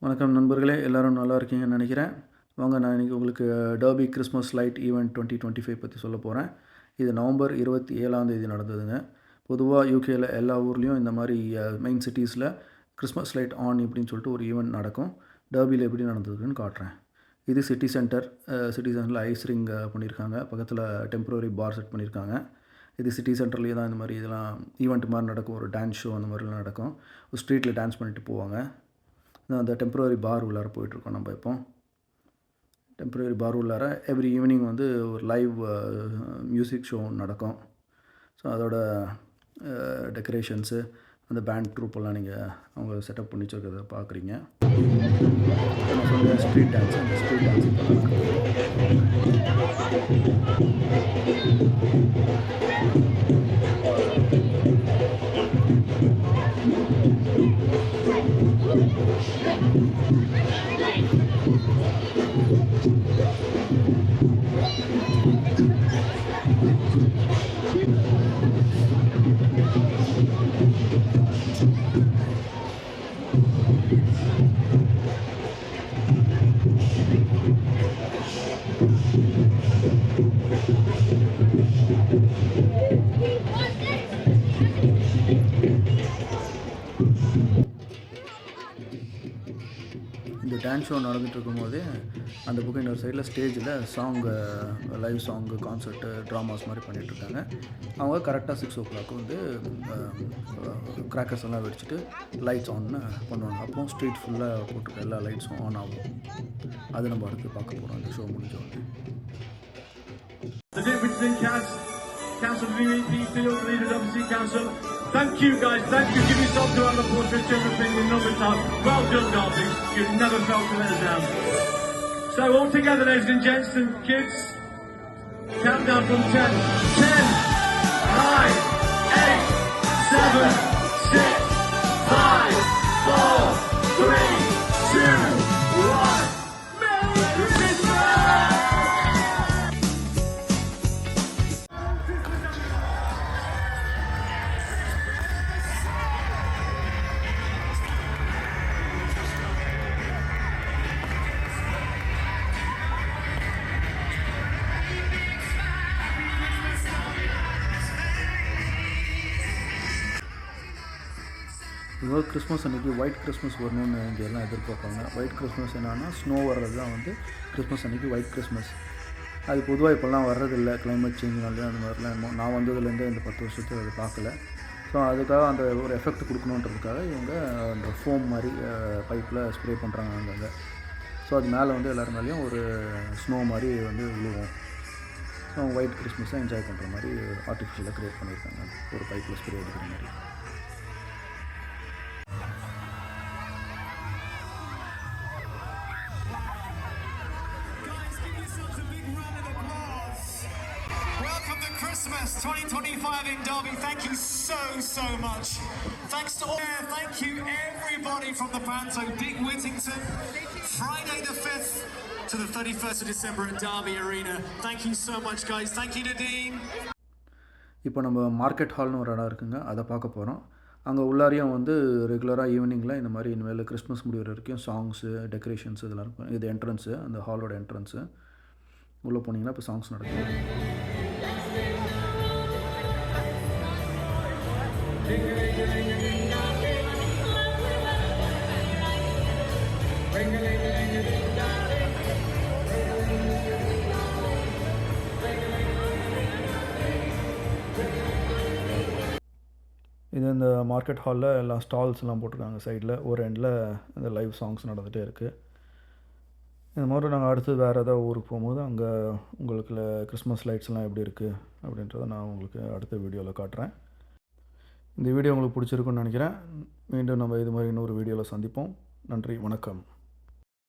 வணக்கம் நண்பர்களே, எல்லோரும் நல்லா இருக்கீங்கன்னு நினைக்கிறேன். வாங்க, நான் இன்றைக்கி உங்களுக்கு டர்பி கிறிஸ்மஸ் லைட் ஈவெண்ட் 2025 பற்றி சொல்ல போகிறேன். இது நவம்பர் 27 நடந்ததுங்க. பொதுவாக யூகேயில் எல்லா ஊர்லேயும் இந்த மாதிரி மெயின் சிட்டிஸில் கிறிஸ்மஸ் லைட் ஆன் இப்படின்னு சொல்லிட்டு ஒரு ஈவெண்ட் நடக்கும். டர்பியில் எப்படி நடந்ததுன்னு காட்டுறேன். இது சிட்டி சென்டரில் ஐஸ் ரிங் பண்ணியிருக்காங்க. பக்கத்தில் டெம்பரரி பார் செட் பண்ணியிருக்காங்க. இது சிட்டி சென்டர்லேயே தான் இந்த மாதிரி இதெல்லாம் ஈவெண்ட் மாதிரி நடக்கும். ஒரு டான்ஸ் ஷோ அந்த மாதிரிலாம் நடக்கும். ஒரு ஸ்ட்ரீட்டில் டான்ஸ் பண்ணிட்டு போவாங்க. அந்த டெம்பரரி பார் உள்ளார போயிட்டுருக்கோம். நம்ம இப்போ டெம்பரரி பார் உள்ளார எவ்ரி ஈவினிங் வந்து ஒரு லைவ் மியூசிக் ஷோ நடக்கும். ஸோ அதோட டெக்கரேஷன்ஸு, அந்த பேண்ட் ட்ரூப்பெல்லாம் நீங்கள் அவங்க செட்டப் பண்ணி வச்சுருக்கிறத பார்க்குறீங்க. நான் சொல்லுவேன் ஸ்ட்ரீட் டான்ஸ். அந்த ஸ்ட்ரீட் டான்ஸ் இந்த டான்ஸ் ஷோ நடந்துகிட்டு இருக்கும்போது அந்த பக்கம் இன்னொரு சைடில் ஸ்டேஜில் லைவ் சாங்கு, கான்சர்ட்டு, ட்ராமாஸ் மாதிரி பண்ணிகிட்ருக்காங்க. அவங்க கரெக்டாக 6 o'clock வந்து கிராக்கர்ஸ் எல்லாம் வெடிச்சிட்டு லைட்ஸ் ஆன் பண்ணுவாங்க. அப்போது ஸ்ட்ரீட் ஃபுல்லாக போட்டிருக்க எல்லா லைட்ஸும் ஆன் ஆகும். அது நம்ம அடுத்து பார்க்க போகிறோம் அந்த ஷோ முடிஞ்ச உடனே. Thank you guys, thank you. Give yourself a round of applause for everything in number time. Well done, Derby. You've never felt to let us down. So all together, ladies and gents and kids, countdown from 10. 10, 9, 8, 7, 6, 5, 4, 3, 2, 1. Merry Christmas! இது Christmas அன்றைக்கி white Christmas வரணும்னு இங்கே எல்லாம் எதிர்பார்ப்பாங்க. White Christmas என்னன்னா snow வர்றது தான் வந்து கிறிஸ்மஸ் அன்றைக்கி ஒயிட் கிறிஸ்மஸ். அது பொதுவாக இப்போல்லாம் வர்றதில்லை, கிளைமேட் சேஞ்ச்னால அந்த மாதிரிலாம். நான் வந்ததுலேருந்து இந்த 10 வருஷத்துக்கு அது பார்க்கல. ஸோ அதுக்காக அந்த ஒரு எஃபெக்ட் கொடுக்கணுன்றதுக்காக இவங்க அந்த ஃபோம் மாதிரி பைப்பில் ஸ்ப்ரே பண்ணுறாங்க அங்கங்கே. ஸோ அது மேலே வந்து எல்லோரும் மேலேயும் ஒரு ஸ்னோ மாதிரி வந்து விழுவோம். ஸோ ஒயிட் கிறிஸ்மஸை என்ஜாய் பண்ணுற மாதிரி ஆர்டிஃபிஷியலாக க்ரியேட் பண்ணியிருக்காங்க, ஒரு பைப்பில் ஸ்ப்ரே அடிக்கிற மாதிரி. Christmas 2025 in Derby. Thank you so much. Thanks to all. Thank you everybody from the Panto. Dick Whittington, Friday the 5th to the 31st of December at Derby Arena. Thank you so much, guys. Thank you, Nadine. இப்போ நம்ம market ஹால்னு ஒரு இடம் இருக்குங்க, அதை பார்க்க போகிறோம். அங்கே உள்ளாரையும் வந்து ரெகுலராக ஈவினிங்கில் இந்த மாதிரி இனிமேல் கிறிஸ்மஸ் முடிகிற வரைக்கும் சாங்ஸு, டெக்கரேஷன்ஸ் இதெல்லாம் இருக்கும். இது என்ட்ரன்ஸு, அந்த ஹாலோட என்ட்ரன்ஸு. உள்ளே போனீங்கன்னா இப்போ சாங்ஸ் நடக்கும். இது இந்த மார்க்கெட் ஹாலில் எல்லாம் ஸ்டால்ஸ்லாம் போட்டிருக்காங்க. சைடில் ஒரு எண்டில் இந்த லைவ் சாங்ஸ் நடந்துகிட்டே இருக்குது. இந்த மாதிரி நாங்கள் அடுத்து வேறு ஏதாவது ஊருக்கு போகும்போது அங்கே உங்களுக்கு கிறிஸ்மஸ் லைட்ஸ்லாம் எப்படி இருக்குது அப்படின்றத நான் உங்களுக்கு அடுத்த வீடியோவில் காட்டுறேன். இந்த வீடியோ உங்களுக்கு பிடிச்சிருக்குன்னு நினைக்கிறேன். மீண்டும் நம்ம இது மாதிரி இன்னொரு வீடியோவில் சந்திப்போம். நன்றி, வணக்கம்.